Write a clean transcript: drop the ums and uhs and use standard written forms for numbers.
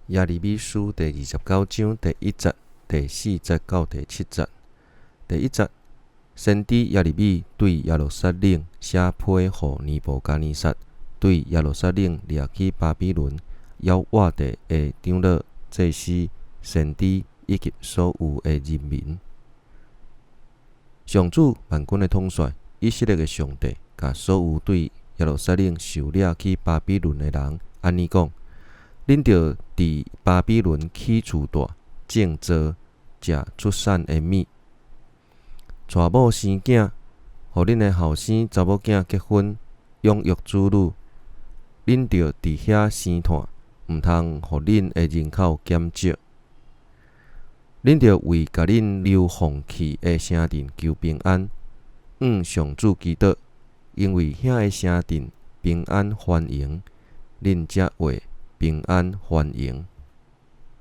耶利米书第29章第1节、第4节到第7节。第1节，先知耶利米对耶路撒冷写批予尼布甲尼撒，对耶路撒冷掠去巴比伦，要活地的长老、祭司、先知以及所有的人民。上主万军的统帅以色列的上帝，甲所有对耶路撒冷受掠去巴比伦的人安尼讲：恁着伫巴比伦起厝大，种植，食出产的米，娶某生囝，互恁的后生查某囝结婚，养育子女。恁着伫遐生炭，毋通互恁的人口减少。恁着为甲恁流放去的城镇求平安，上主祈祷，因为遐的城镇平安繁荣，恁才会平安繁荣。